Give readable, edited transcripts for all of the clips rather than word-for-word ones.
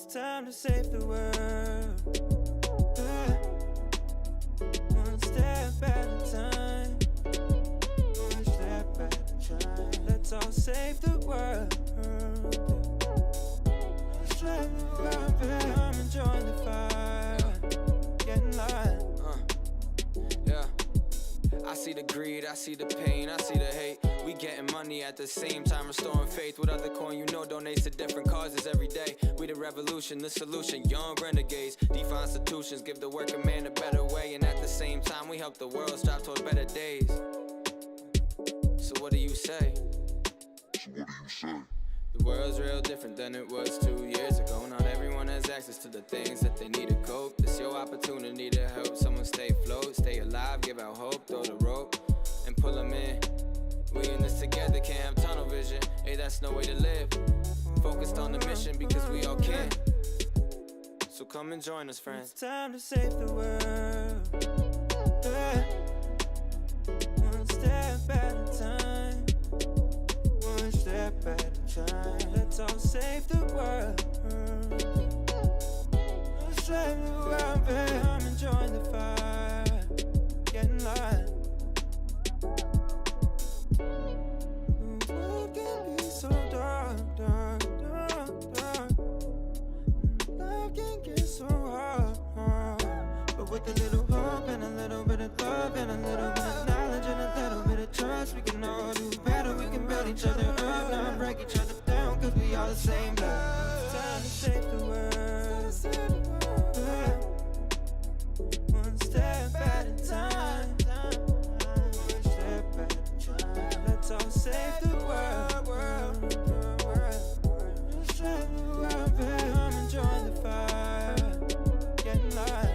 It's time to save the world. One step at a time. One step at a time. Let's all save the world. Let's save the world, baby. I'm enjoying the fire. Getting light. Yeah. I see the greed, I see the pain, I see the hate. We getting money at the same time, restoring faith. With other coin, you know, donates to different causes every day. We the revolution, the solution, young renegades. Defy institutions, give the working man a better way. And at the same time, we help the world strive toward better days. So what do you say? The world's real different than it was 2 years ago. Not everyone has access to the things that they need to cope. It's your opportunity to help someone stay afloat, stay alive, give out hope, throw the rope and pull them in. We in this together, can't have tunnel vision. Hey, that's no way to live. Focused on the mission because we all can. So come and join us, friends. It's time to save the world. One step at a time. One step at a time. Let's all save the world. Let's save the world, baby. I'm enjoying the fire. Getting light. The world can be so dark, dark, dark, dark. Life can get so hard, hard. But with a little hope and a little bit of love and a little bit of knowledge and a little bit of trust, we can all do better. We can build each other up, not break each other down, cause we all the same blood. It's time to save the world. One step at a time. One step at a time. Let's all save the world. Let's save the world, baby. I'm enjoying the fire. Getting light.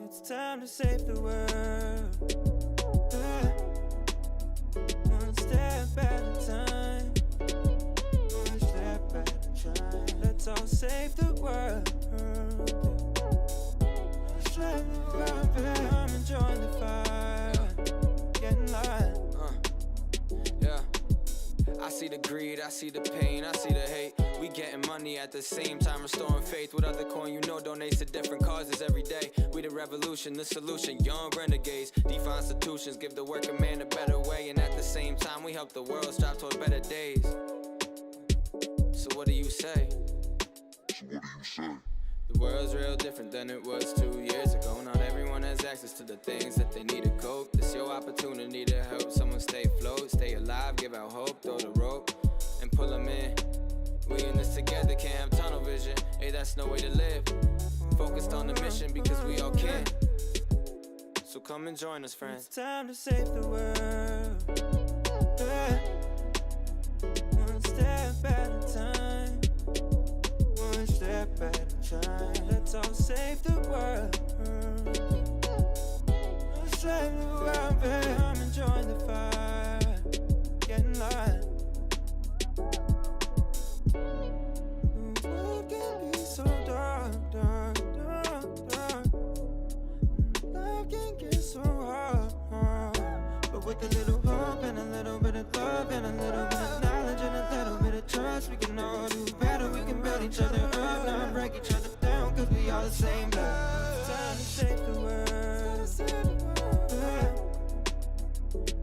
It's time to save the world. One step at a time. One step at a time. Let's all save the world. Let's save the world, baby. I'm enjoying the fire. Getting light. Yeah. I see the greed, I see the pain, I see the hate. We getting money at the same time, restoring faith. With other coin, you know, donates to different causes every day. We the revolution, the solution, young renegades. Defy institutions, give the working man a better way. And at the same time, we help the world strive toward better days. So what do you say? The world's real different than it was 2 years ago. Not everyone has access to the things that they need to cope. It's your opportunity to help someone stay afloat, stay alive, give out hope, throw the rope and pull them in. We in this together, can't have tunnel vision. Hey, that's no way to live. Focused on the mission because we all can. So come and join us, friends. It's time to save the world. One step at a time. One step at a time. Let's all save the world. Let's save the world, baby. I'm enjoying the fire. Getting light. The world can be so dark, dark, dark, dark. Life can get so hard, hard. But with a little hope and a little bit of love and a little bit of knowledge and a little bit of trust, we can all do better. We can build each other up, not break each other down, cause we all the same blood. It's time to save the world.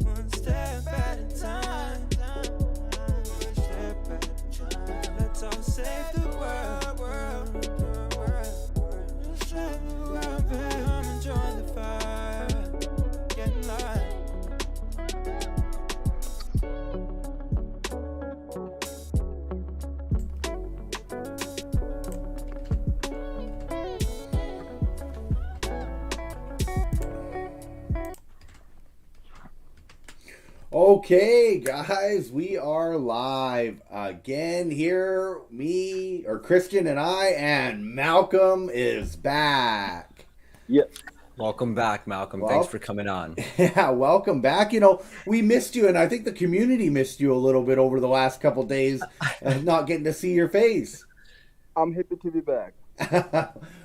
One step at a time. One step at a time. Let's all save the world. Let's save the world, baby. I'm enjoying the fire. Getting light. Okay, guys, we are live again here. Me, or Christian and I, and Malcolm is back. Yes. Welcome back, Malcolm. Well, Thanks for coming on. Yeah, welcome back. You know, we missed you, and I think the community missed you a little bit over the last couple days, not getting to see your face. I'm happy to be back.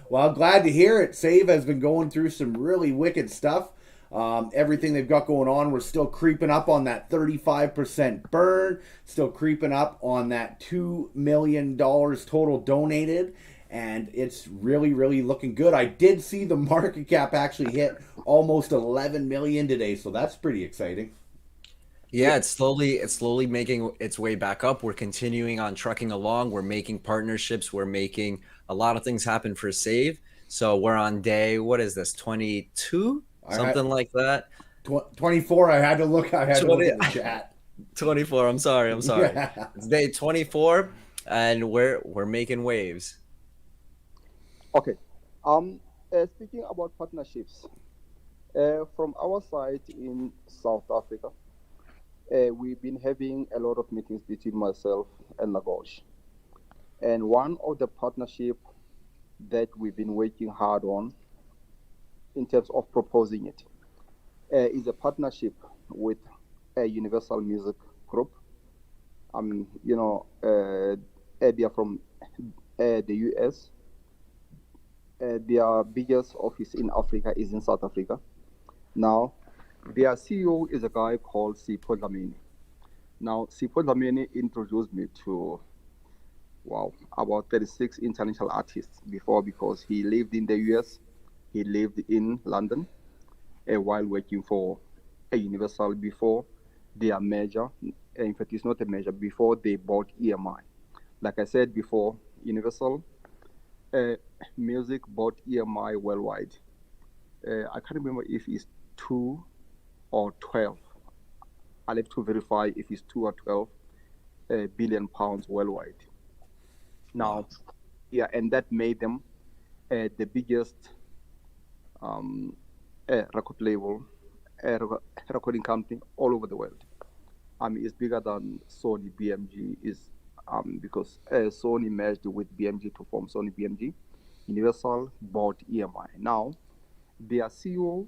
Well, I'm glad to hear it. Save has been going through some really wicked stuff. Everything they've got going on, we're still creeping up on that 35% burn, still creeping up on that $2 million total donated, and it's really, really looking good. I did see the market cap actually hit almost 11 million today, so that's pretty exciting. Yeah, it's slowly making its way back up. We're continuing on trucking along. We're making partnerships. We're making a lot of things happen for Save. So we're on day, what is this, 22? Something like that. 24. I had to look at the chat. 24. I'm sorry. Yeah. It's day 24, and we're making waves. Okay. Speaking about partnerships, from our side in South Africa, we've been having a lot of meetings between myself and Lagos. And one of the partnership that we've been working hard on in terms of proposing it is a partnership with a Universal Music Group. They are from the US. Their biggest office in Africa is in South Africa. Now, their CEO is a guy called Sipho Dlamini. Now, Sipho Dlamini introduced me to, about 36 international artists before, because he lived in the US, he lived in London while working for a Universal before their merger. In fact, it's not a merger, before they bought EMI. Like I said before, Universal Music bought EMI worldwide. I can't remember if it's 2 or 12. I'll have to verify if it's 2 or 12 billion pounds worldwide. Now, yeah, and that made them the biggest record label, recording company all over the world. It's bigger than Sony BMG is, because Sony merged with BMG to form Sony BMG. Universal bought EMI. Now, their CEO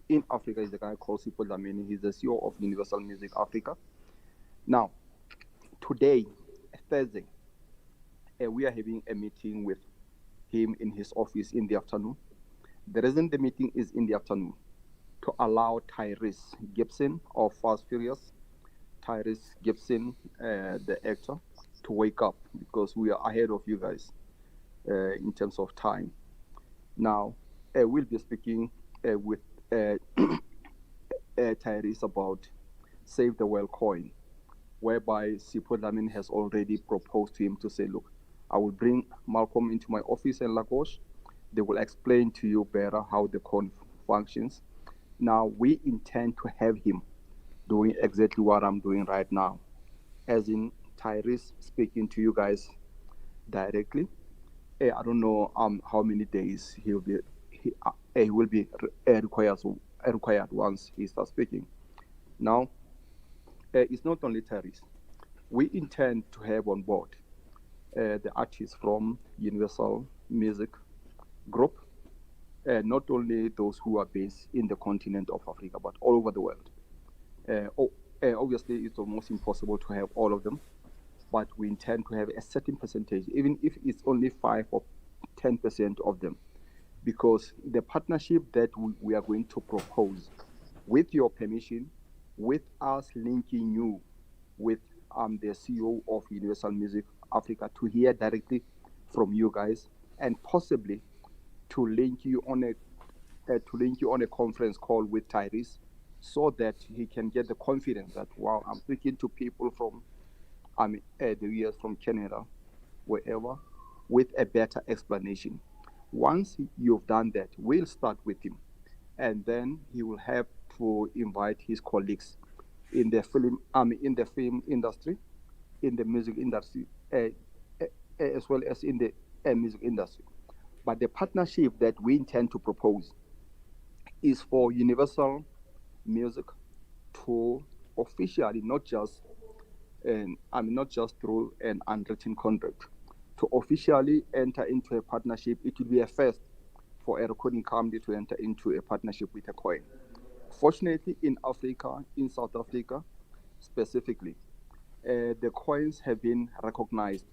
in Africa is the guy called Sipho Dlamini. He's the CEO of Universal Music Africa. Now, today, Thursday, we are having a meeting with him in his office in the afternoon. The reason the meeting is in the afternoon, to allow Tyrese Gibson of Fast Furious, Tyrese Gibson, the actor, to wake up, because we are ahead of you guys in terms of time. Now, we'll be speaking with Tyrese about Save the World coin, whereby Sipho Dlamini has already proposed to him to say, look, I will bring Malcolm into my office in Lagos. They will explain to you better how the coin functions. Now, we intend to have him doing exactly what I'm doing right now, as in Tyrese speaking to you guys directly. I don't know how many days he will be required once he starts speaking. Now, it's not only Tyrese. We intend to have on board the artists from Universal Music Group, not only those who are based in the continent of Africa, but all over the world. Obviously, it's almost impossible to have all of them, but we intend to have a certain percentage, even if it's only 5 or 10% of them, because the partnership that we are going to propose, with your permission, with us linking you with the CEO of Universal Music Africa to hear directly from you guys, and possibly to link you on a conference call with Tyrese, so that he can get the confidence that, wow, I'm speaking to people from the US, from Canada, wherever, with a better explanation. Once you've done that, we'll start with him, and then he will have to invite his colleagues in the film industry, in the music industry, as well as in the music industry. But the partnership that we intend to propose is for Universal Music to officially, not just not just through an unwritten contract, to officially enter into a partnership. It will be a first for a recording company to enter into a partnership with a coin. Fortunately, in Africa, in South Africa specifically, the coins have been recognized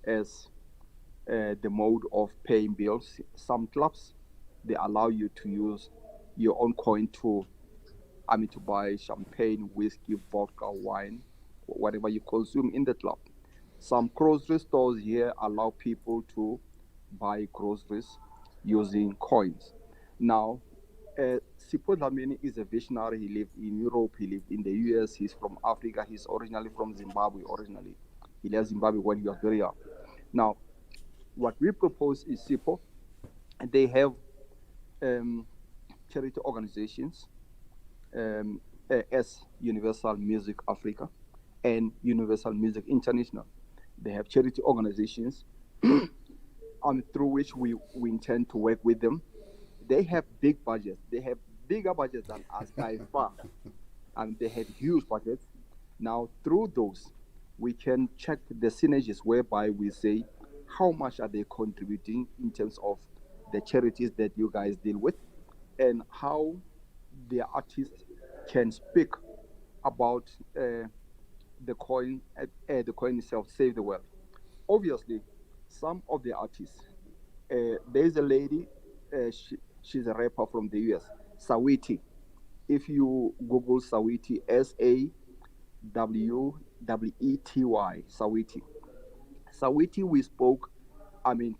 as the mode of paying bills. Some clubs, they allow you to use your own coin to to buy champagne, whiskey, vodka, wine, whatever you consume in the club. Some grocery stores here allow people to buy groceries using coins. Now, Sipho Dlamini is a visionary. He lived in Europe, he lived in the US, he's from Africa, he's originally from Zimbabwe originally. He left Zimbabwe when he was very young. Now, what we propose is Sipho, and they have charity organizations as Universal Music Africa and Universal Music International. They have charity organizations through which we intend to work with them. They have big budgets. They have bigger budgets than us by far. And they have huge budgets. Now, through those, we can check the synergies whereby we say how much are they contributing in terms of the charities that you guys deal with, and how the artists can speak about the coin itself, Save the World. Obviously, some of the artists, there's a lady, she's a rapper from the US, Sawiti. If you Google Sawiti, Sawwety, Sawiti. Sawiti, we spoke,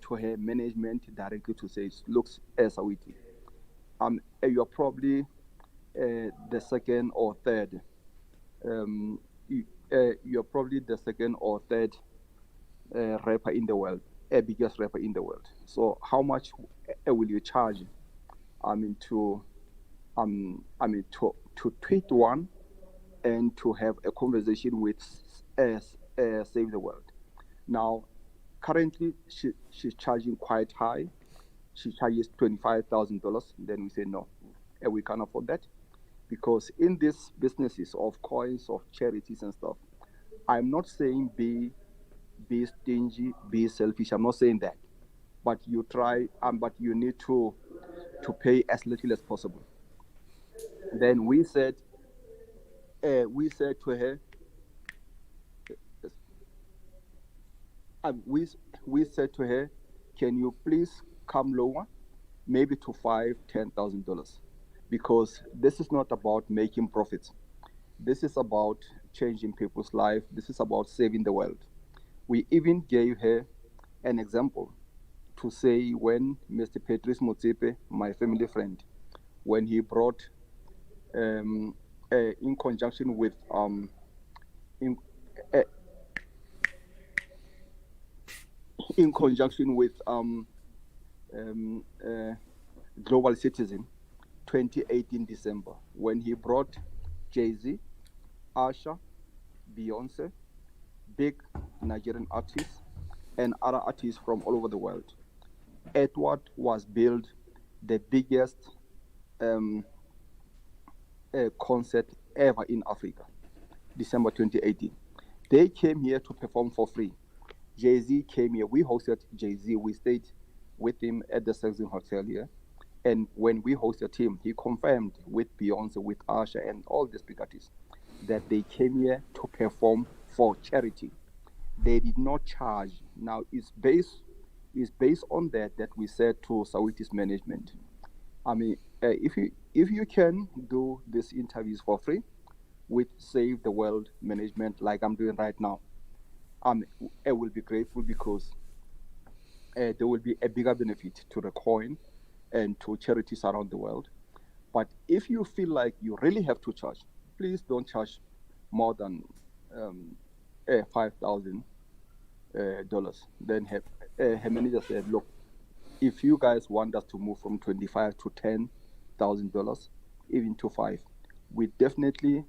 to her management directly to say, looks, Sawiti, you're probably the second or third. You're probably the second or third rapper in the world, biggest rapper in the world. So how much will you charge? To tweet one and to have a conversation with Save the World. Now, currently she's charging quite high. She charges $25,000. Then we say no, we can't afford that, because in these businesses of coins, of charities and stuff, I'm not saying be stingy, be selfish. I'm not saying that, but you try, but you need to pay as little as possible. Then we said to her, we said to her, can you please come lower, maybe to $5,000-$10,000, because this is not about making profits. This is about changing people's life. This is about saving the world. We even gave her an example to say, when Mr. Patrice Motsepe, my family friend, when he brought in conjunction with in conjunction with Global Citizen, 2018 December, when he brought Jay-Z, Asha, Beyonce, big Nigerian artists, and other artists from all over the world. Edward was billed the biggest concert ever in Africa, December 2018. They came here to perform for free. Jay-Z came here. We hosted Jay-Z. We stayed with him at the Saxon Hotel here. And when we hosted him, he confirmed with Beyonce, with Asha, and all these big artists that they came here to perform for charity. They did not charge. Now, it's based on that we said to Sawiti's management, if you can do these interviews for free with Save the World management, like I'm doing right now, I will be grateful, because there will be a bigger benefit to the coin and to charities around the world. But if you feel like you really have to charge, please don't charge more than $5,000. Then her manager said, look, if you guys want us to move from $25,000 to $10,000, even to $5,000, we definitely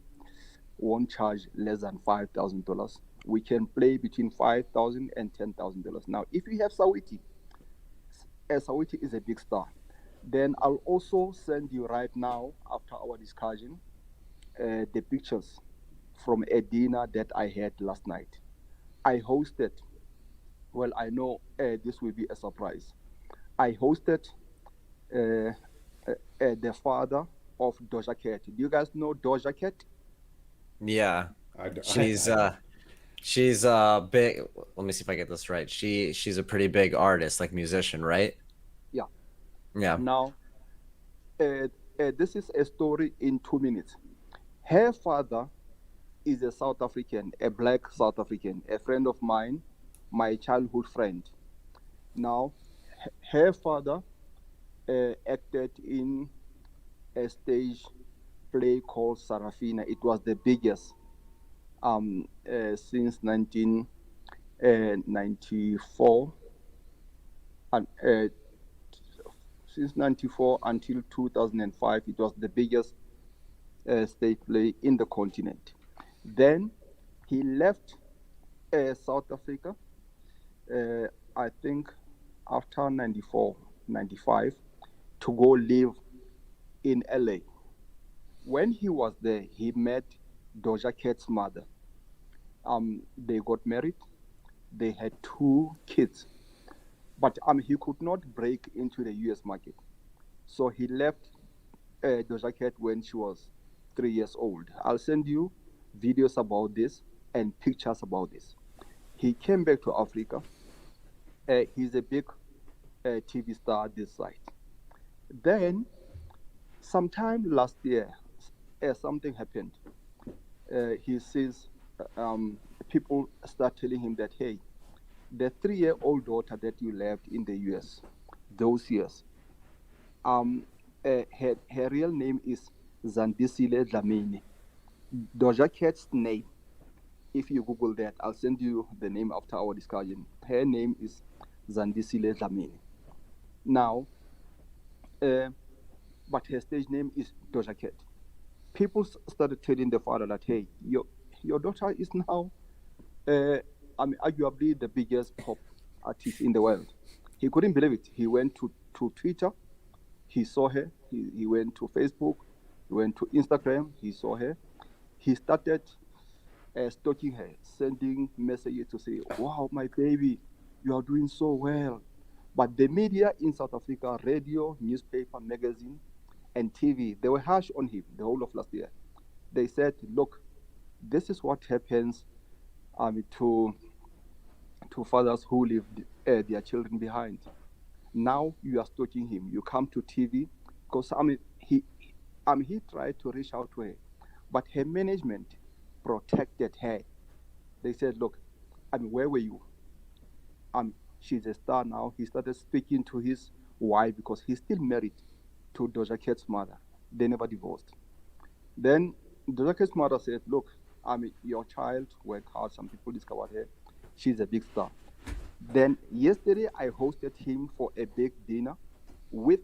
won't charge less than $5,000. We can play between $5,000 and $10,000. Now, if you have Sawiti, Sawiti is a big star, then I'll also send you right now, after our discussion, the pictures from a dinner that I had last night. I hosted, well, I know this will be a surprise. I hosted uh, the father of Doja Cat. Do you guys know Doja Cat? Yeah. She's I don't. she's big. Let me see if I get this right. She's a pretty big artist, like musician, right? Yeah. Yeah. Now, this is a story in 2 minutes. Her father is a South African, a black South African, a friend of mine, my childhood friend. Now, her father acted in a stage play called Sarafina. It was the biggest since 1994, and since 94 until 2005, it was the biggest stage play in the continent. Then he left South Africa, I think after 94, 95, to go live in LA. When he was there, he met Doja Cat's mother. They got married. They had 2 kids, but he could not break into the US market. So he left Doja Cat when she was 3 years old. I'll send you videos about this and pictures about this. He came back to Africa. He's a big TV star this side. Then, sometime last year, something happened. He says people start telling him that, hey, the 3-year-old daughter that you left in the US those years, her real name is Zandisile Dlamini. Doja Cat's name, if you Google that, I'll send you the name after our discussion. Her name is Zandisile Dlamini. Now, but her stage name is Doja Cat. People started telling the father that, hey, your daughter is now, arguably the biggest pop artist in the world. He couldn't believe it. He went to Twitter, he saw her. He went to Facebook, he went to Instagram, he saw her. He started stalking her, sending messages to say, wow, my baby, you are doing so well. But the media in South Africa, radio, newspaper, magazine, and TV, they were harsh on him the whole of last year. They said, look, this is what happens to fathers who leave their children behind. Now you are stalking him. You come to TV because he tried to reach out to her, but her management protected her. They said, look, where were you? She's a star now. He started speaking to his wife because he's still married to Doja Cat's mother. They never divorced. Then Doja Cat's mother said, look, your child worked hard. Some people discovered her. She's a big star. Then yesterday, I hosted him for a big dinner with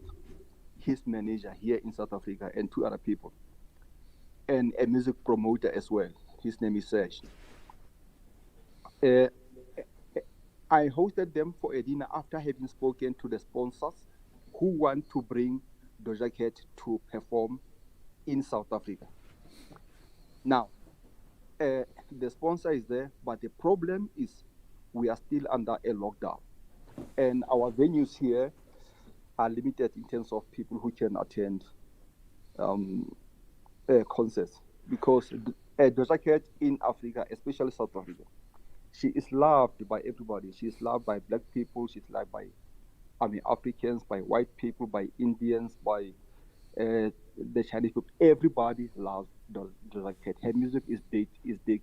his manager here in South Africa and 2 other people, and a music promoter as well. His name is Serge. I hosted them for a dinner after having spoken to the sponsors who want to bring Doja Cat to perform in South Africa. Now, the sponsor is there, but the problem is we are still under a lockdown. And our venues here are limited in terms of people who can attend concerts. Because Doja Cat in Africa, especially South Africa, she is loved by everybody. She is loved by black people. She's loved by Africans, by white people, by Indians, by the Chinese people. Everybody loves Doja Cat. Her music is big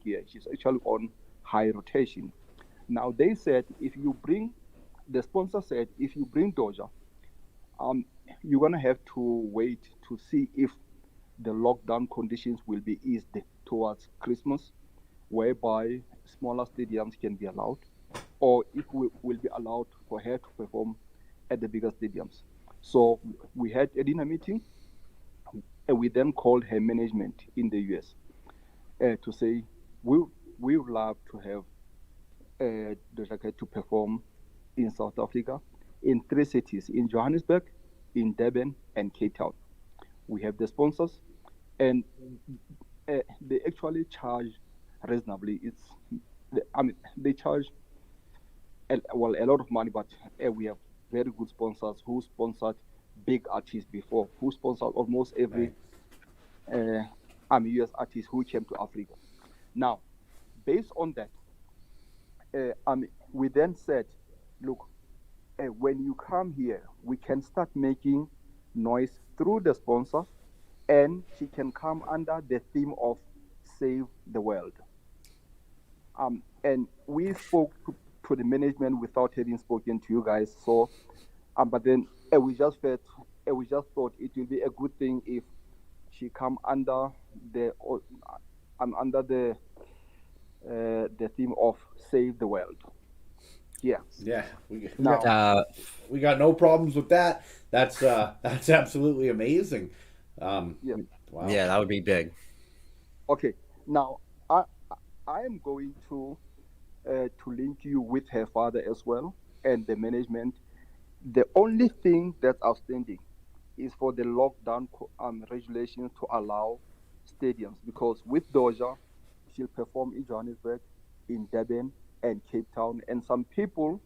here. She's actually on high rotation. Now they said the sponsor said if you bring Doja, you're gonna have to wait to see if the lockdown conditions will be eased towards Christmas, whereby smaller stadiums can be allowed, or if we will be allowed for her to perform at the bigger stadiums. So we had a dinner meeting, and we then called her management in the US to say we would love to have Doja Cat to perform in South Africa in 3 cities, in Johannesburg, in Durban, and Cape Town. We have the sponsors, and they actually charge reasonably. I mean, they charge a lot of money, but we have very good sponsors who sponsored big artists before, who sponsored almost every US artist who came to Africa. Now, based on that, we then said, look, when you come here, we can start making noise through the sponsor, and she can come under the theme of Save the World. And we spoke to the management without having spoken to you guys. So, but then we just thought it will be a good thing if she come under the theme of Save the World. Yeah. Yeah. We got no problems with that. That's absolutely amazing. Yeah. Wow. Yeah, that would be big. Okay. Now I am going to link you with her father as well and the management. The only thing that's outstanding is for the lockdown regulations to allow stadiums, because with Doja, she'll perform in Johannesburg, in Durban, and Cape Town, and some people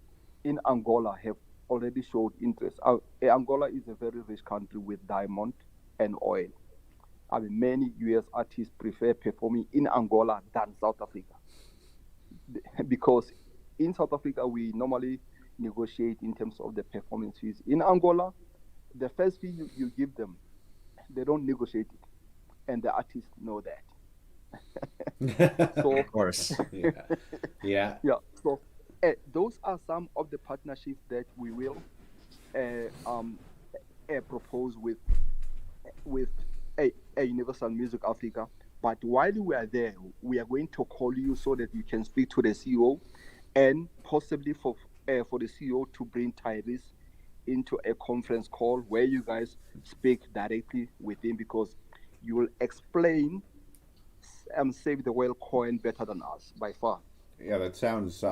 in Angola have already showed interest. Angola is a very rich country with diamond and oil. I mean, many US artists prefer performing in Angola than South Africa, because in South Africa we normally negotiate in terms of the performance fees. In Angola, the first fee you give them, they don't negotiate it, and the artists know that. So, Of course. Yeah. So those are some of the partnerships that we will propose with a Universal Music Africa. But while we are there, we are going to call you so that you can speak to the CEO, and possibly for the CEO to bring Tyrese into a conference call where you guys speak directly with him, because you will explain Save the World coin better than us by far. Yeah, that sounds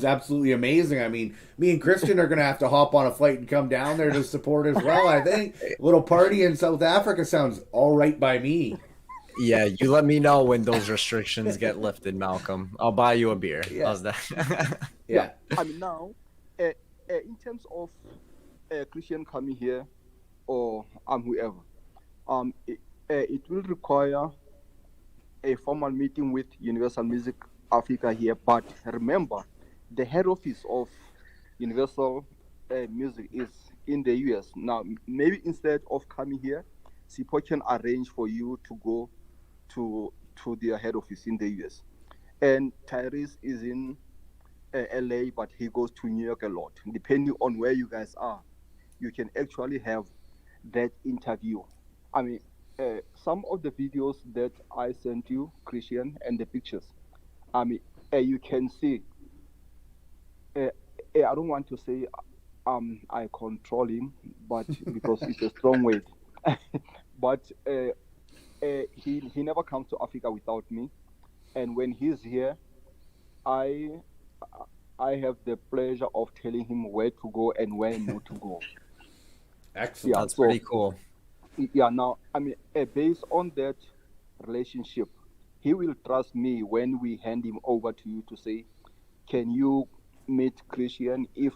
absolutely amazing. I mean, me and Christian are going to have to hop on a flight and come down there to support as well. I think a little party in South Africa sounds all right by me. Yeah, you let me know when those restrictions get lifted, Malcolm. I'll buy you a beer. Yeah. How's that? Yeah. I mean, now, in terms of Christian coming here, or whoever, it will require a formal meeting with Universal Music Africa here. But remember, the head office of Universal Music is in the US. Now, maybe instead of coming here, Sipo can arrange for you to go to their head office in the US. And Tyrese is in LA, but he goes to New York a lot. Depending on where you guys are, you can actually have that interview. I mean, some of the videos that I sent you, Christian, and the pictures, I mean, you can see, I don't want to say I control him, but because it's a strong word. But he never comes to Africa without me. And when he's here, I have the pleasure of telling him where to go and where not to go. Excellent. That's pretty cool. Yeah, now, I mean, based on that relationship, he will trust me when we hand him over to you to say, can you meet Christian? If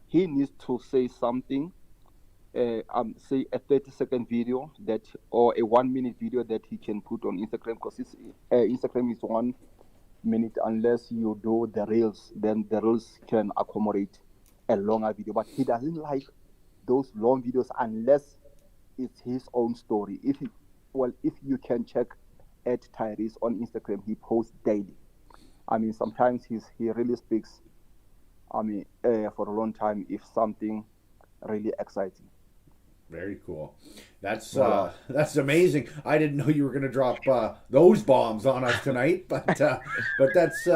he needs to say something, say a 30-second video or a 1-minute video that he can put on Instagram, because Instagram is 1 minute unless you do the reels, then the reels can accommodate a longer video. But he doesn't like those long videos unless it's his own story. If you can check at Tyrese on Instagram, he posts daily. I mean, sometimes he really speaks, I mean, for a long time, if something really exciting. Very cool. That's amazing. I didn't know you were going to drop those bombs on us tonight, but that's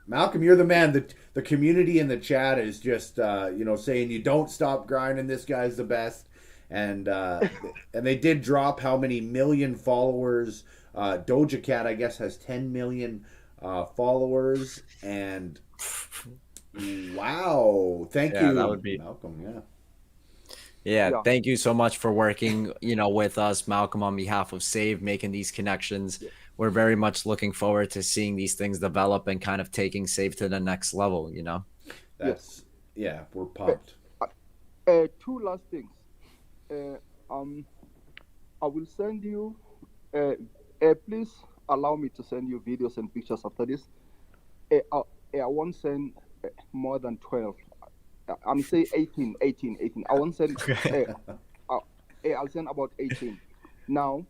Malcolm. You're the man. The community in the chat is just saying you don't stop grinding. This guy's the best, and they did drop how many million followers. Doja Cat, I guess, has 10 million followers, and wow, thank you, that would be Malcolm. Yeah. Yeah, Yeah. thank you so much for working, with us, Malcolm, on behalf of Save, making these connections. Yeah. We're very much looking forward to seeing these things develop and kind of taking Save to the next level. Yes. That's yeah, we're Uh, pumped. Two last things. Uh, um, I will send you. Uh, Please allow me to send you videos and pictures after this. I won't send more than 12. I'm say 18, 18, 18. I won't send. Uh, uh, I'll send about 18. Now,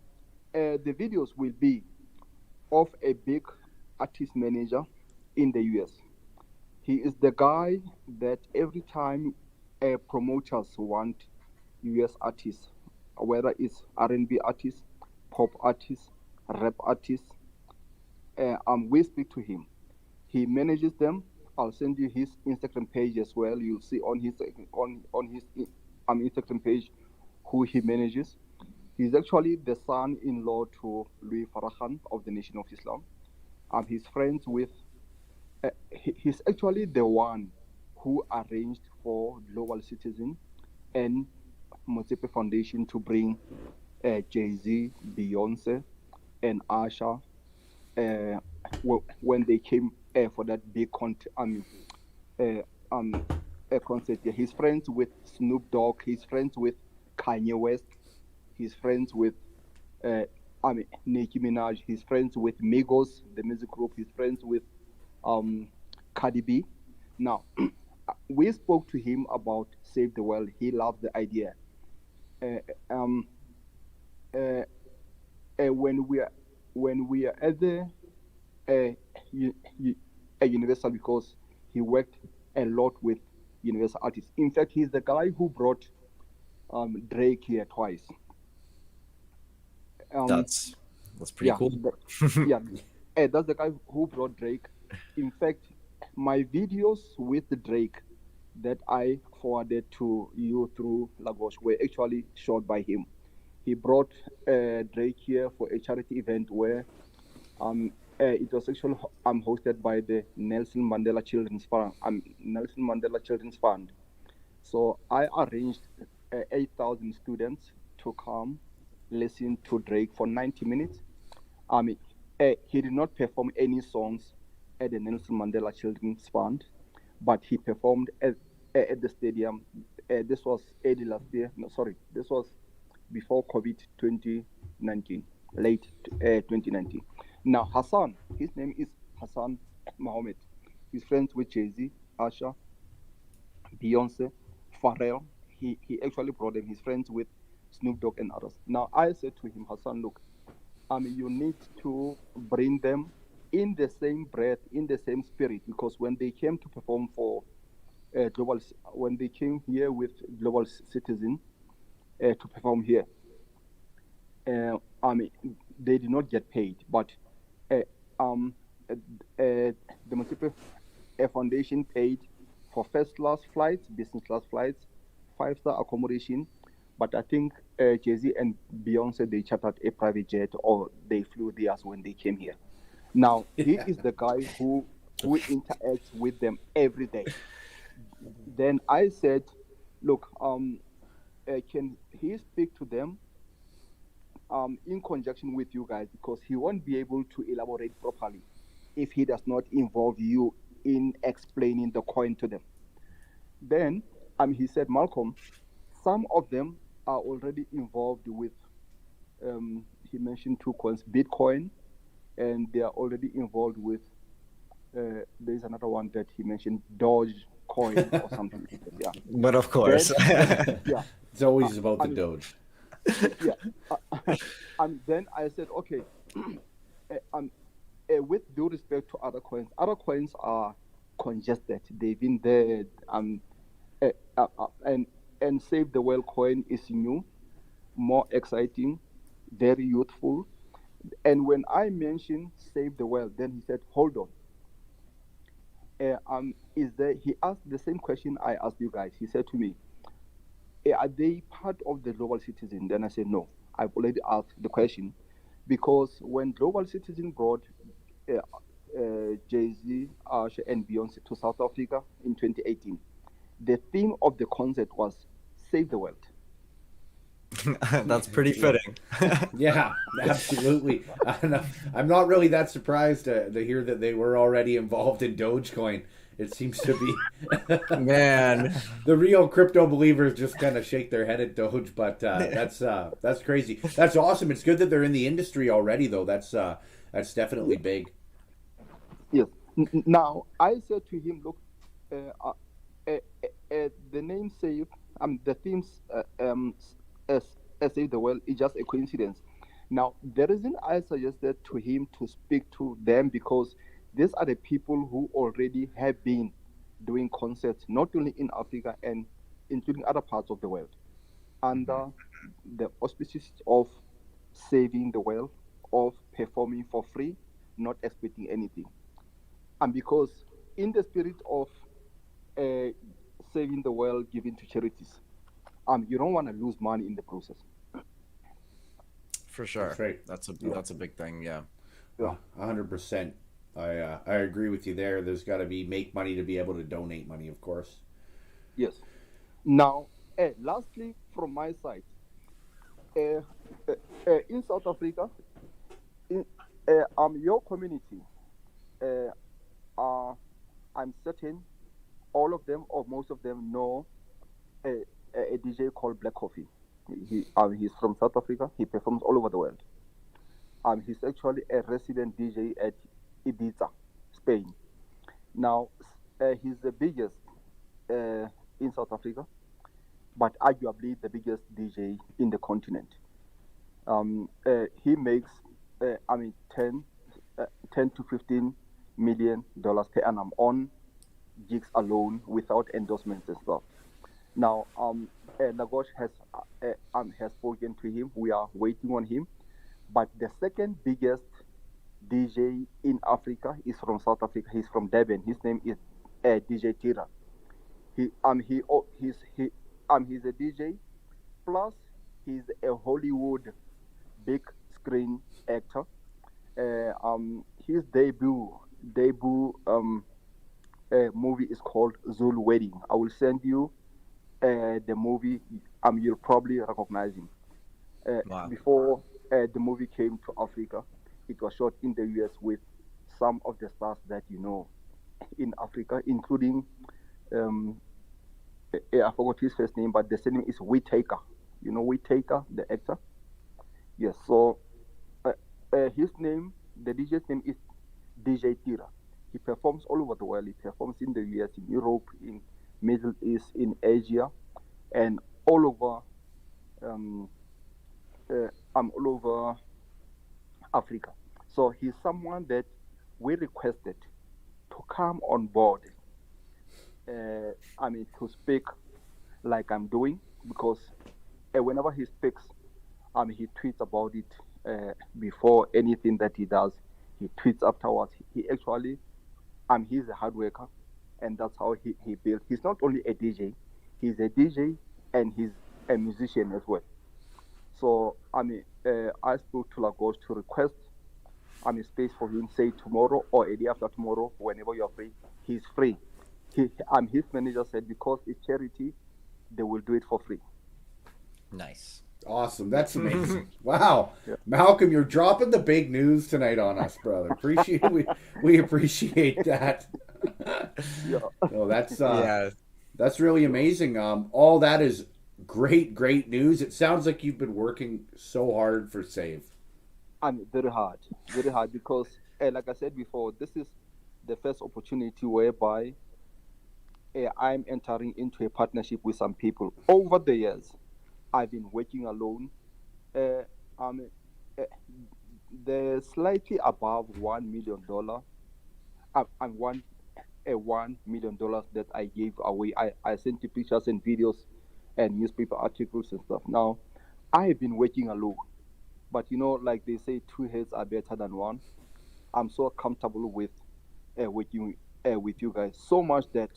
the videos will be of a big artist manager in the US. He is the guy that every time promoters want US artists, whether it's R&B artists, pop artists, rap artists, we speak to him. He manages them. I'll send you his Instagram page as well. You'll see on his Instagram page who he manages. He's actually the son-in-law to Louis Farrakhan of the Nation of Islam. He's friends with. He's actually the one who arranged for Global Citizen and Motsepe Foundation to bring Jay-Z, Beyonce, and Asha when they came for that big concert. Yeah, he's friends with Snoop Dogg. He's friends with Kanye West. He's friends with Nicki Minaj. He's friends with Migos, the music group. He's friends with Cardi B. Now, we spoke to him about Save the World. He loved the idea. Uh, um, uh, when we are at the Universal, because he worked a lot with Universal artists. In fact, he's the guy who brought Drake here twice. That's pretty Yeah, cool. yeah, that's the guy who brought Drake. In fact, my videos with Drake that I forwarded to you through Lagos were actually shot by him. He brought Drake here for a charity event where it was actually hosted by the Nelson Mandela Children's Fund. Nelson Mandela Children's Fund. So I arranged 8,000 students to come listen to Drake for 90 minutes. He did not perform any songs at the Nelson Mandela Children's Fund, but he performed at the stadium. This was early last year. No, sorry, this was before COVID 2019, late 2019. Now, Hassan, his name is Hassan Mohammed. He's friends with Jay-Z, Asha, Beyonce, Pharrell. He actually brought them. He's friends with Snoop Dogg and others. Now, I said to him, Hassan, look, you need to bring them in the same breath, in the same spirit, because when they came to perform for when they came here with Global Citizen to perform here, they did not get paid, but the Multiple Foundation paid for first class flights, business class flights, 5-star accommodation. But I think Jay-Z and Beyonce, they chartered a private jet or they flew theirs when they came here. Now, he is the guy who interacts with them every day. Then I said, look, can he speak to them in conjunction with you guys, because he won't be able to elaborate properly if he does not involve you in explaining the coin to them. Then he said, Malcolm, some of them are already involved with, he mentioned 2 coins, Bitcoin, and they are already involved with, there's another one that he mentioned, Doge coin or something. Yeah. But of course. Then, yeah. It's always about the Doge. Yeah. And then I said, okay, with due respect to other coins are congested. They've been there, and Save the World coin is new, more exciting, very youthful. And when I mentioned Save the World, then he said, hold on. He asked the same question I asked you guys. He said to me, are they part of the Global Citizen? Then I said, no. I've already asked the question, because when Global Citizen brought Jay-Z, Usher, and Beyonce to South Africa in 2018, the theme of the concert was Save the World. That's pretty fitting. Yeah, absolutely. I'm not really that surprised to hear that they were already involved in Dogecoin. It seems to be Man. the real crypto believers just kind of shake their head at Doge, but that's crazy. That's awesome. It's good that they're in the industry already, though. That's definitely big. Yes. Now I said to him, look, the name Save, the themes as Save the World is just a coincidence. Now the reason I suggested to him to speak to them because these are the people who already have been doing concerts not only in Africa and including other parts of the world under the auspices of saving the world, of performing for free, not expecting anything. And because in the spirit of saving the world, giving to charities, you don't want to lose money in the process. For sure. That's right. That's a big thing, yeah. Yeah. 100%. I agree with you there. There's got to be make money to be able to donate money, of course. Yes. Now, lastly, from my side, in South Africa, in your community, I'm certain all of them or most of them know a DJ called Black Coffee. He's from South Africa. He performs all over the world. He's actually a resident DJ at Ibiza, Spain. Now, he's the biggest in South Africa, but arguably the biggest DJ in the continent. He makes, 10 to 15 million dollars per annum on gigs alone without endorsements and stuff. Now, Lagos has spoken to him. We are waiting on him. But the second biggest DJ in Africa is from South Africa. He's from Durban. His name is DJ Tira. He's a DJ. Plus, he's a Hollywood big screen actor. His debut movie is called Zulu Wedding. I will send you the movie. You'll probably recognize him. Wow. Before the movie came to Africa, it was shot in the US with some of the stars that you know in Africa, including I forgot his first name, but the surname is Whitaker. You know Whitaker, the actor? Yes. So his name, the DJ's name is DJ Tira. He performs all over the world. He performs in the US, in Europe, in Middle East, in Asia, and all over Africa. So he's someone that we requested to come on board. To speak like I'm doing, because whenever he speaks, he tweets about it before anything that he does. He tweets afterwards. He actually, he's a hard worker, and that's how he built. He's not only a DJ, he's a DJ and he's a musician as well. So I spoke to Lagos to request space for him, say tomorrow or a day after tomorrow, whenever you're free. He's free. His manager said because it's charity, they will do it for free. Nice. Awesome. That's amazing. Wow. Yeah. Malcolm, you're dropping the big news tonight on us, brother. We appreciate that. Yeah. So that's really amazing. All that is great news. It sounds like you've been working so hard for Save. Very hard because like I said before, this is the first opportunity whereby I'm entering into a partnership with some people. Over the years, I've been working alone. They're slightly above $1 million. $1 million that I gave away. I sent you pictures and videos and newspaper articles and stuff. Now, I have been working alone. But like they say, two heads are better than one. I'm so comfortable with working with you guys. So much that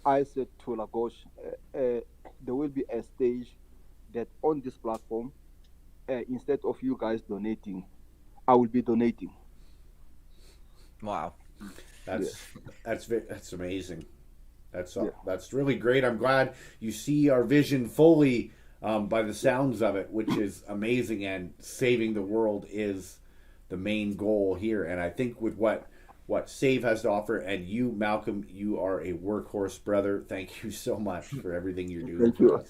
I said to Lagos, there will be a stage that on this platform, instead of you guys donating, I will be donating. Wow, that's amazing. That's really great. I'm glad you see our vision fully by the sounds of it, which is amazing. And saving the world is the main goal here. And I think with what Save has to offer, and you, Malcolm, you are a workhorse, brother. Thank you so much for everything you're doing for us.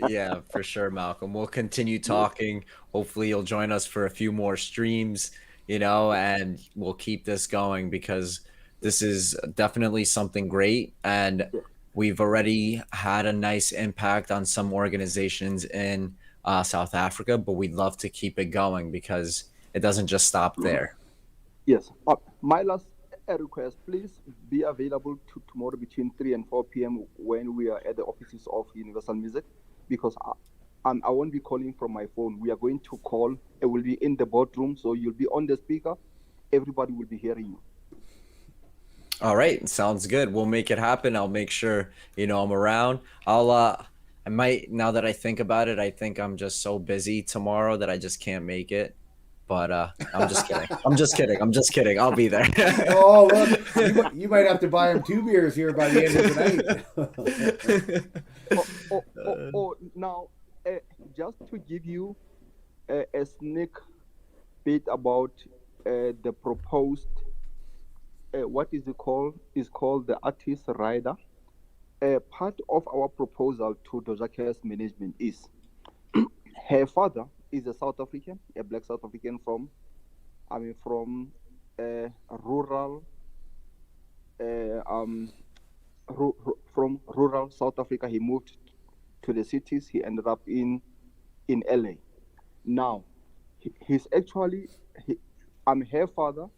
Yeah, for sure, Malcolm. We'll continue talking. Hopefully, you'll join us for a few more streams, and we'll keep this going because this is definitely something great. And we've already had a nice impact on some organizations in South Africa, but we'd love to keep it going because it doesn't just stop there. Yes. My last request, please be available tomorrow between 3 and 4 p.m. when we are at the offices of Universal Music, because I won't be calling from my phone. We are going to call. It will be in the boardroom, so you'll be on the speaker. Everybody will be hearing you. All right, sounds good. We'll make it happen. I'll make sure I'm around. I might, now that I think about it, I think I'm just so busy tomorrow that I just can't make it. But I'm just kidding. I'm just kidding. I'll be there. Oh, look, you might have to buy him 2 beers here by the end of the night. Now, just to give you a sneak bit about the proposed, what is it called? It's called the artist rider. Part of our proposal to Doja Cat's management is her father is a South African, a black South African from rural South Africa. He moved to the cities. He ended up in LA. Now, he's actually her father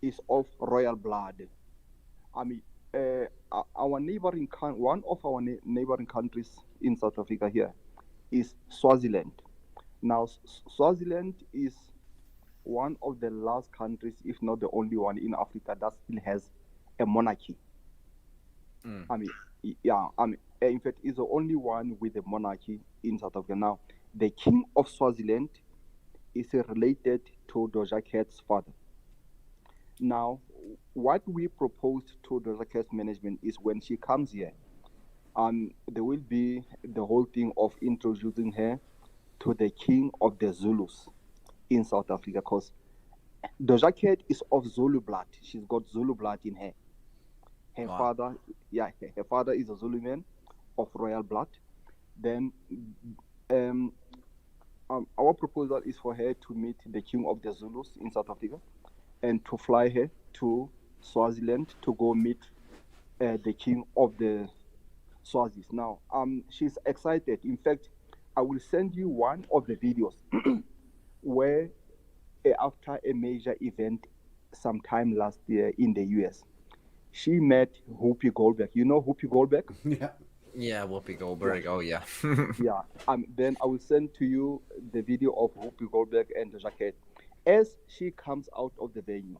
is of royal blood. Our neighboring one of our neighboring countries in South Africa here is Swaziland. Now, Swaziland is one of the last countries, if not the only one in Africa, that still has a monarchy. In fact, it's the only one with a monarchy in South Africa. Now, the king of Swaziland is related to Doja Cat's father. Now, what we proposed to Doja Cat's management is when she comes here, there will be the whole thing of introducing her to the king of the Zulus in South Africa, because Doja Cat is of Zulu blood. She's got Zulu blood in her. Her father is a Zulu man of royal blood. Then our proposal is for her to meet the king of the Zulus in South Africa and to fly her to Swaziland to go meet the king of the Swazis. Now, she's excited. In fact, I will send you one of the videos where after a major event sometime last year in the US, she met Whoopi Goldberg. You know Whoopi Goldberg? Yeah. Yeah, Whoopi Goldberg. Yeah. Oh, yeah. Yeah. Then I will send to you the video of Whoopi Goldberg and Doja Cat. As she comes out of the venue,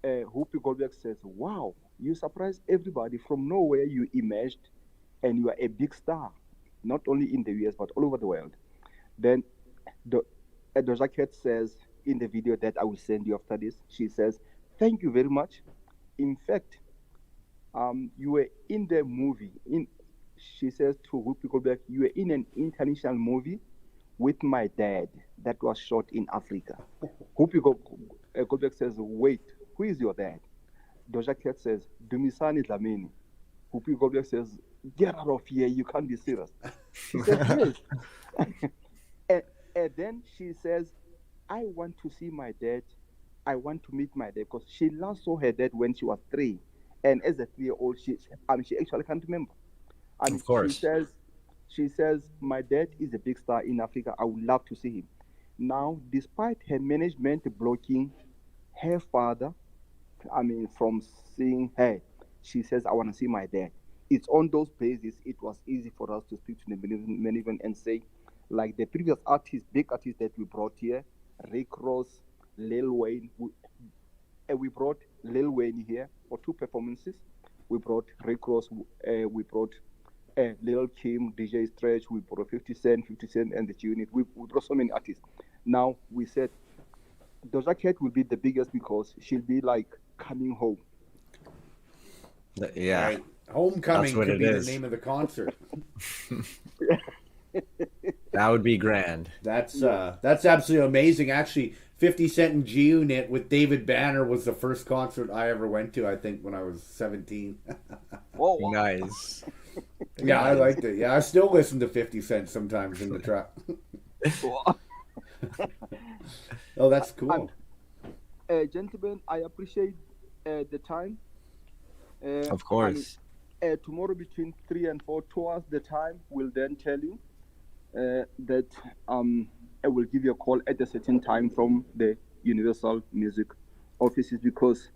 Whoopi Goldberg says, "Wow, you surprised everybody. From nowhere you emerged and you are a big star, not only in the US, but all over the world." Then Doja Cat says in the video that I will send you after this, she says, "Thank you very much. In fact, you were in the movie." She says to Whoopi Goldberg, "You were in an international movie with my dad that was shot in Africa." Whoopi Goldberg says, "Wait, who is your dad?" Doja Cat says, "Dumisani Dlamini." Whoopi Goldberg says, "Get out of here, you can't be serious." She says, "Yes." and then she says, "I want to see my dad. I want to meet my dad," because she last saw her dad when she was 3. And as a 3-year-old, she actually can't remember. Of course. She says, "My dad is a big star in Africa. I would love to see him." Now, despite her management blocking her father, from seeing her, she says, "I want to see my dad." It's on those bases, it was easy for us to speak to the management and say, like the previous big artists that we brought here, Rick Ross, Lil Wayne. We brought Lil Wayne here for 2 performances. We brought Rick Ross, we brought Lil Kim, DJ Stretch, we brought 50 Cent and the Unit. We brought so many artists. Now we said Doja Cat will be the biggest because she'll be like coming home. Yeah. Right. Homecoming could be the name of the concert. That would be grand. That's absolutely amazing. Actually, 50 Cent and G Unit with David Banner was the first concert I ever went to, I think, when I was 17. Oh, wow. Nice. Yeah, I liked it. Yeah, I still listen to 50 Cent sometimes in the truck. Wow. Oh, that's cool. Gentlemen, I appreciate the time. Of course. Tomorrow between 3 and 4 towards the time, we'll then tell you that I will give you a call at a certain time from the Universal Music offices, because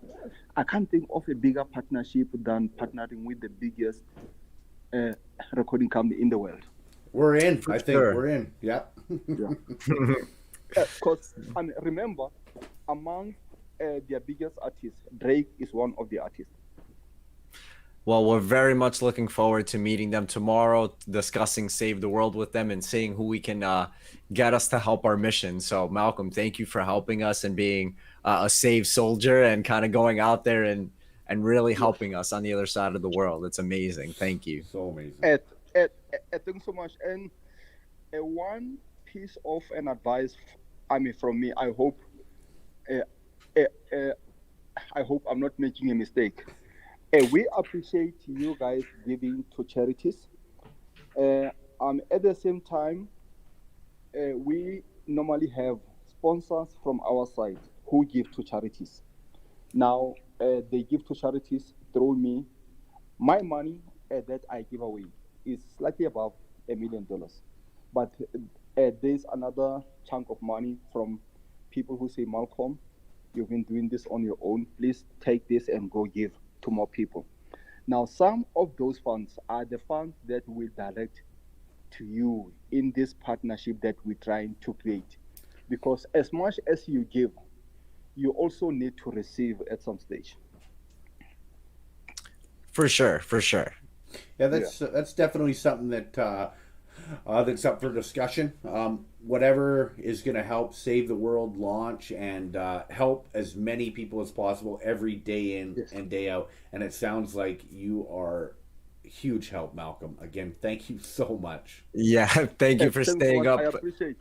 I can't think of a bigger partnership than partnering with the biggest recording company in the world. We're in. I think sure. we're in. Yep. Because remember, among their biggest artists, Drake is one of the artists. Well, we're very much looking forward to meeting them tomorrow, discussing Save the World with them, and seeing who we can get us to help our mission. So, Malcolm, thank you for helping us and being a Save soldier and kind of going out there and really helping us on the other side of the world. It's amazing. Thank you. So amazing. Thanks so much. And one piece of an advice, from me, I hope I'm not making a mistake. We appreciate you guys giving to charities. At the same time, we normally have sponsors from our side who give to charities. Now, they give to charities through me. My money that I give away is slightly above $1 million. But there's another chunk of money from people who say, Malcolm, you've been doing this on your own. Please take this and go give to more people. Now, some of those funds are the funds that we direct to you in this partnership that we're trying to create. Because as much as you give, you also need to receive at some stage. For sure, for sure. Yeah, that's definitely something that that's up for discussion. Whatever is going to help Save the World launch and help as many people as possible every day in and day out. And it sounds like you are huge help, Malcolm. Again, thank you so much. Yeah, thank you for staying up. I appreciate.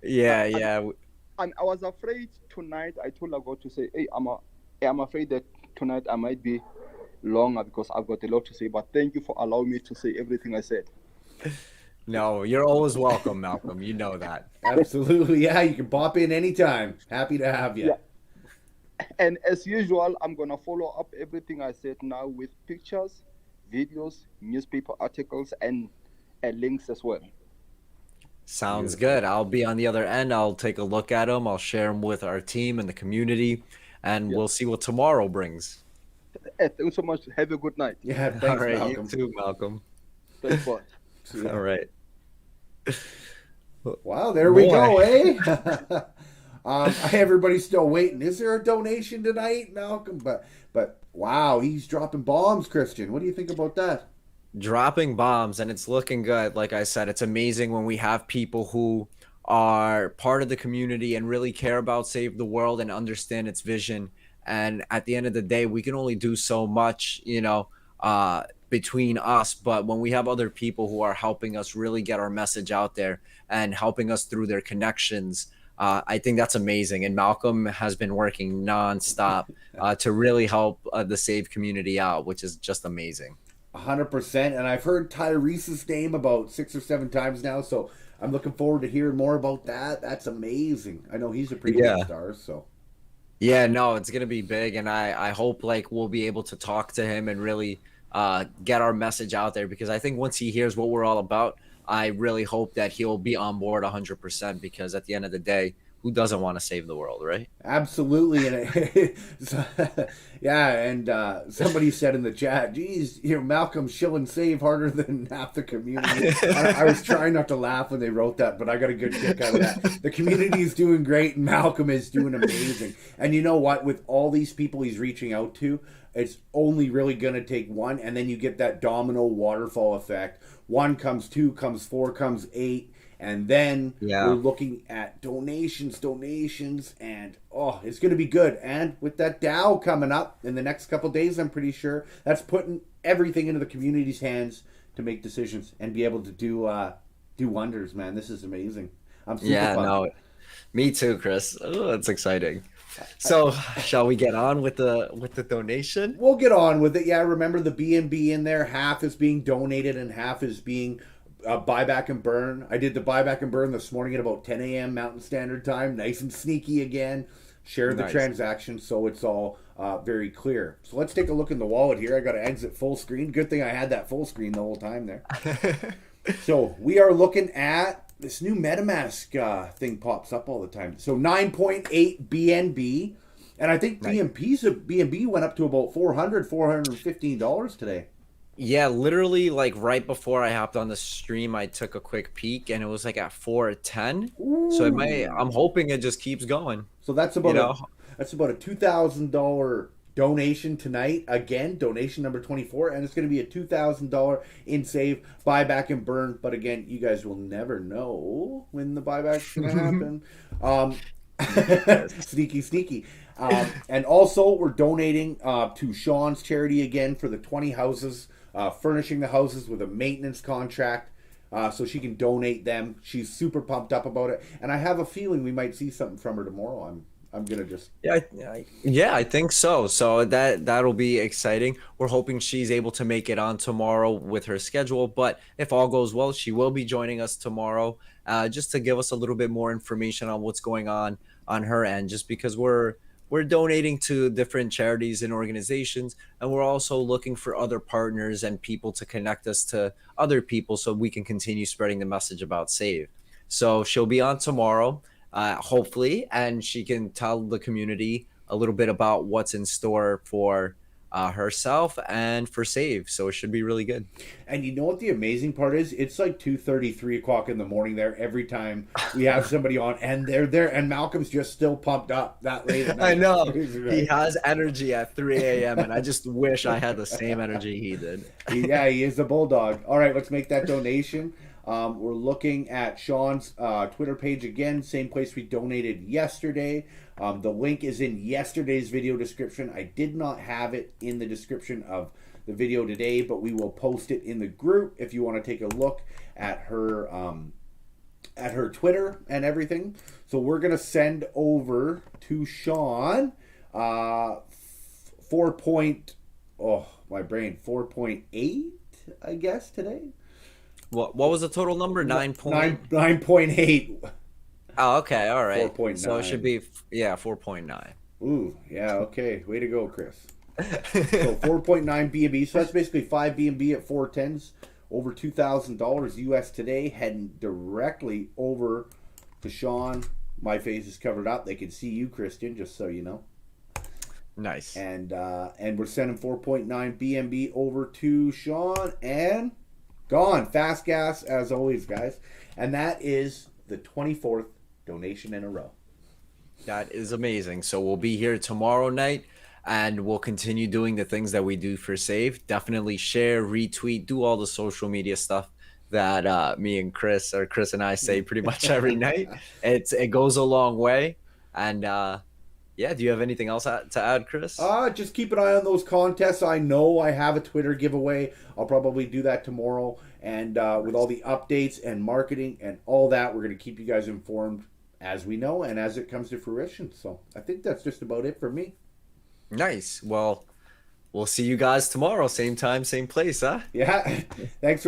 Yeah. And I was afraid tonight. I told Ago to say, hey, I'm afraid that tonight I might be longer because I've got a lot to say. But thank you for allowing me to say everything I said. No, you're always welcome, Malcolm. You know that. Absolutely. Yeah, you can pop in anytime. Happy to have you. Yeah. And as usual, I'm going to follow up everything I said now with pictures, videos, newspaper articles, and links as well. Sounds good. I'll be on the other end. I'll take a look at them. I'll share them with our team and the community, and we'll see what tomorrow brings. Thanks so much. Have a good night. Yeah, thanks, All right, Malcolm. you too, Malcolm. Thanks, bye. All right. Wow, there we go, eh? Everybody's still waiting. Is there a donation tonight, Malcolm? But wow, he's dropping bombs, Christian. What do you think about that? Dropping bombs, and it's looking good. Like I said, it's amazing when we have people who are part of the community and really care about Save the World and understand its vision. And at the end of the day, we can only do so much, between us. But when we have other people who are helping us really get our message out there and helping us through their connections, I think that's amazing. And Malcolm has been working nonstop to really help the Save community out, which is just amazing. 100%. And I've heard Tyrese's name about 6 or 7 times now, so I'm looking forward to hearing more about that. That's amazing. I know he's a pretty big star, so. Yeah, no, it's going to be big. And I hope we'll be able to talk to him and really get our message out there, because I think once he hears what we're all about, I really hope that he'll be on board 100%, because at the end of the day, who doesn't want to save the world, right? Absolutely. And somebody said in the chat, geez, Malcolm shilling Save harder than half the community. I was trying not to laugh when they wrote that, but I got a good kick out of that. The community is doing great, and Malcolm is doing amazing. And you know what? With all these people he's reaching out to, it's only really going to take one, and then you get that domino waterfall effect. 1 comes, 2 comes, 4 comes, 8. And then we're looking at donations, and it's going to be good. And with that DAO coming up in the next couple of days, I'm pretty sure that's putting everything into the community's hands to make decisions and be able to do do wonders, man. This is amazing. I'm super Yeah, pumped. no, me too, Chris. Oh, that's exciting. So, shall we get on with the donation? We'll get on with it. Yeah, remember the BNB in there. Half is being donated and half is being buyback and burn. I did the buyback and burn this morning at about 10 a.m. Mountain Standard Time. Nice and sneaky again. Shared the Nice. transaction so it's all very clear. So let's take a look in the wallet here. I got to exit full screen. Good thing I had that full screen the whole time there. So we are looking at this new MetaMask thing pops up all the time. So 9.8 BNB. And I think Nice. BNB went up to about $415 today. Yeah, literally like right before I hopped on the stream, I took a quick peek and it was like at 410. So I'm hoping it just keeps going. So that's about You know? that's about a $2,000 donation tonight. Again, donation number 24, and it's going to be a $2,000 in save buyback and burn. But again, you guys will never know when the buyback's going to happen. Sneaky. And also, we're donating to Sean's charity again for the 20 houses, furnishing the houses with a maintenance contract. So she can donate them. She's super pumped up about it, and I have a feeling we might see something from her tomorrow. I'm gonna just Yeah, I think so. So that'll be exciting. We're hoping she's able to make it on tomorrow with her schedule. But if all goes well, she will be joining us tomorrow, just to give us a little bit more information on what's going on her end. Just because we're donating to different charities and organizations, and we're also looking for other partners and people to connect us to other people so we can continue spreading the message about Save. So she'll be on tomorrow. Hopefully, and she can tell the community a little bit about what's in store for herself and for Save. So it should be really good. And you know what the amazing part is? It's like 2:30, 3 o'clock in the morning there every time we have somebody on, and they're there, and Malcolm's just still pumped up that late at night. I know. He has energy at 3 a.m., and I just wish I had the same energy he did. Yeah, he is a bulldog. All right, let's make that donation. We're looking at Sean's Twitter page again, same place we donated yesterday. The link is in yesterday's video description. I did not have it in the description of the video today, but we will post it in the group if you want to take a look at her Twitter and everything. So we're gonna send over to Sean 4.8, I guess, today. What was the total number? 9.8. Oh, okay, all right. 4.9. So it should be 4.9. Ooh, yeah, okay. Way to go, Chris. So 4.9 BNB. So that's basically 5 BNB at 410s, over $2,000 US today, heading directly over to Sean. My face is covered up. They can see you, Christian, just so you know. Nice. And we're sending 4.9 BNB over to Sean, and gone. Fast gas, as always, guys. And that is the 24th donation in a row. That is amazing. So we'll be here tomorrow night, and we'll continue doing the things that we do for Save. Definitely share, retweet, do all the social media stuff that me and Chris and I say pretty much every night. It goes a long way. And yeah, do you have anything else to add, Chris? Just keep an eye on those contests. I know I have a Twitter giveaway. I'll probably do that tomorrow. And with all the updates and marketing and all that, we're going to keep you guys informed as we know and as it comes to fruition. So I think that's just about it for me. Nice. Well, we'll see you guys tomorrow. Same time, same place, huh? Yeah. Thanks.